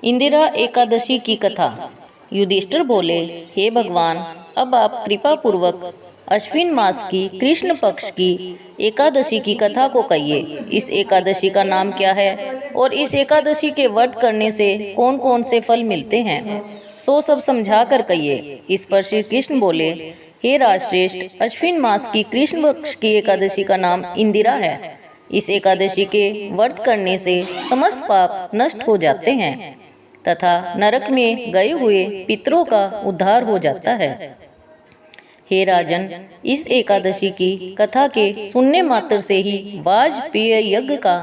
इंदिरा एकादशी की कथा। युधिष्ठिर बोले, हे भगवान, अब आप कृपा पूर्वक अश्विन मास की कृष्ण पक्ष की एकादशी की कथा को कहिए। इस एकादशी का नाम क्या है और इस एकादशी के व्रत करने से कौन कौन से फल मिलते हैं, सो सब समझा कर कहिए। इस पर श्री कृष्ण बोले, हे राजश्रेष्ठ, अश्विन मास की कृष्ण पक्ष की एकादशी का नाम इंदिरा है। इस एकादशी के व्रत करने से समस्त पाप नष्ट हो जाते हैं तथा नरक में गए हुए पितरों का उद्धार हो जाता है। हे राजन, इस एकादशी की कथा के सुनने मात्र से ही वाजपेय यज्ञ का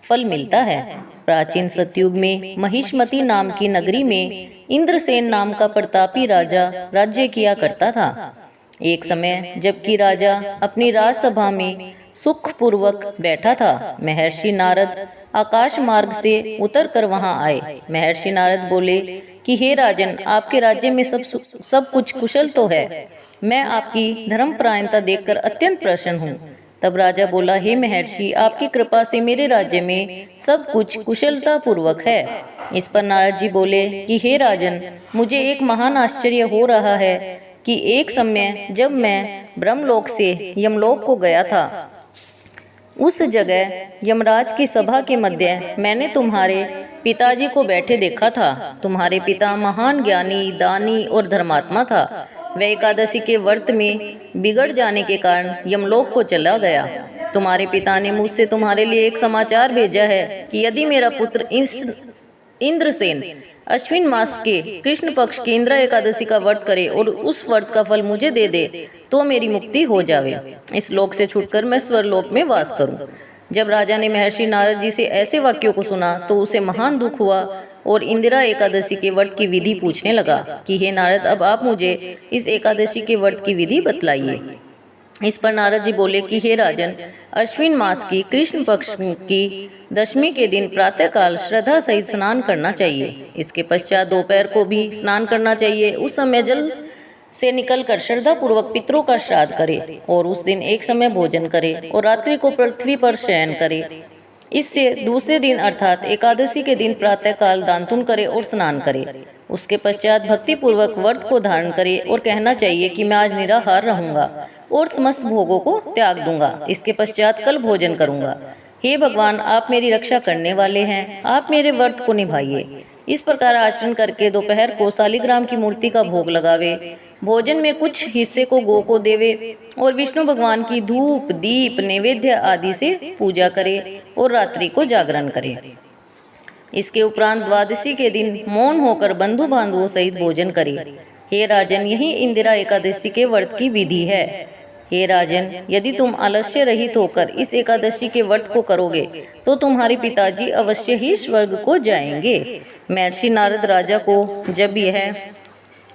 फल मिलता है। प्राचीन सतयुग में महिष्मती नाम की नगरी में इंद्रसेन नाम का प्रतापी राजा राज्य किया करता था। एक समय जबकि राजा अपनी राजसभा में सुखपूर्वक बैठा था, महर्षि नारद आकाश मार्ग से उतर कर वहां आए। महर्षि नारद बोले कि हे राजन, आपके राज्य में सब कुछ कुशल तो है। मैं आपकी धर्मपरायणता देखकर अत्यंत प्रसन्न हूँ। तब राजा बोला, हे महर्षि, आपकी कृपा से मेरे राज्य में सब कुछ कुशलता पूर्वक है। इस पर नारद जी बोले कि हे राजन, मुझे एक महान आश्चर्य हो रहा है कि एक समय जब मैं ब्रह्मलोक से यमलोक को गया था, उस जगह यमराज की सभा के मध्य मैंने तुम्हारे पिताजी को बैठे देखा था। तुम्हारे पिता महान ज्ञानी, दानी और धर्मात्मा था। वह एकादशी के व्रत में बिगड़ जाने के कारण यमलोक को चला गया। तुम्हारे पिता ने मुझसे तुम्हारे लिए एक समाचार भेजा है कि यदि मेरा पुत्र इंद्रसेन अश्विन मास के कृष्ण पक्ष की इंदिरा एकादशी का व्रत करे और उस व्रत का फल मुझे दे दे तो मेरी मुक्ति हो जावे। इस लोक से छूटकर मैं स्वर्लोक में वास करूं। जब राजा ने महर्षि नारद जी से ऐसे वाक्यों को सुना तो उसे महान दुख हुआ और इंदिरा एकादशी के व्रत की विधि पूछने लगा कि हे नारद, अब आप मुझे इस एकादशी के व्रत की विधि बतलाइए। इस पर नारद जी बोले कि हे राजन, अश्विन मास की कृष्ण पक्ष की दशमी के दिन प्रातःकाल श्रद्धा सहित स्नान करना चाहिए। इसके पश्चात दोपहर को भी स्नान करना चाहिए। उस समय जल से निकलकर श्रद्धा पूर्वक पितरों का श्राद्ध करे और उस दिन एक समय भोजन करे और रात्रि को पृथ्वी पर शयन करे। इससे दूसरे दिन अर्थात एकादशी के दिन प्रातःकाल दानतुन करे और स्नान करे। उसके पश्चात भक्ति पूर्वक व्रत को धारण करे और कहना चाहिए कि मैं आज निराहार रहूंगा और समस्त भोगों को त्याग दूंगा। इसके पश्चात कल भोजन करूंगा। हे भगवान, आप मेरी रक्षा करने वाले हैं, आप मेरे व्रत को निभाइए। इस प्रकार आचरण करके दोपहर को शालिग्राम की मूर्ति का भोग लगावे, भोजन में कुछ हिस्से को गौ को देवे और विष्णु भगवान की धूप, दीप, नैवेद्य आदि से पूजा करे और रात्रि को जागरण करे। इसके उपरांत द्वादशी के दिन मौन होकर बंधु बांधवों सहित भोजन करे। हे राजन, यही इंदिरा एकादशी के व्रत की विधि है। हे राजन, यदि तुम आलस्य रहित होकर इस एकादशी के व्रत को करोगे तो तुम्हारे पिताजी अवश्य ही स्वर्ग को जाएंगे। महर्षि नारद राजा को जब यह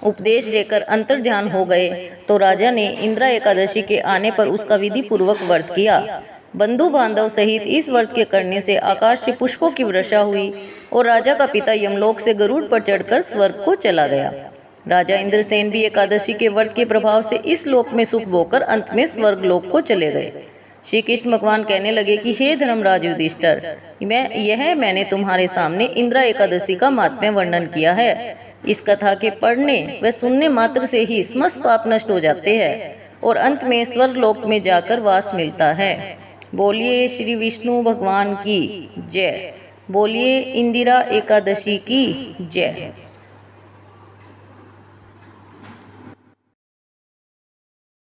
उपदेश देकर अंतर्ध्यान हो गए तो राजा ने इंदिरा एकादशी के आने पर उसका विधि पूर्वक व्रत किया। बंधु बांधव सहित इस व्रत के करने से आकाश से पुष्पों की वर्षा हुई और राजा का पिता यमलोक से गरुड़ पर चढ़कर स्वर्ग को चला गया। राजा इंद्रसेन भी एकादशी के व्रत के प्रभाव से इस लोक में सुख भोगकर अंत में स्वर्ग लोक को चले गए। श्री कृष्ण भगवान कहने लगे कि हे धर्मराज युधिष्ठिर, मैंने तुम्हारे सामने इंदिरा एकादशी का महात्म्य वर्णन किया है। इस कथा के पढ़ने व सुनने मात्र से ही समस्त पाप नष्ट हो जाते हैं और अंत में स्वर्ग लोक में जाकर वास मिलता है। बोलिए श्री विष्णु भगवान की जय। बोलिए इंदिरा एकादशी की जय।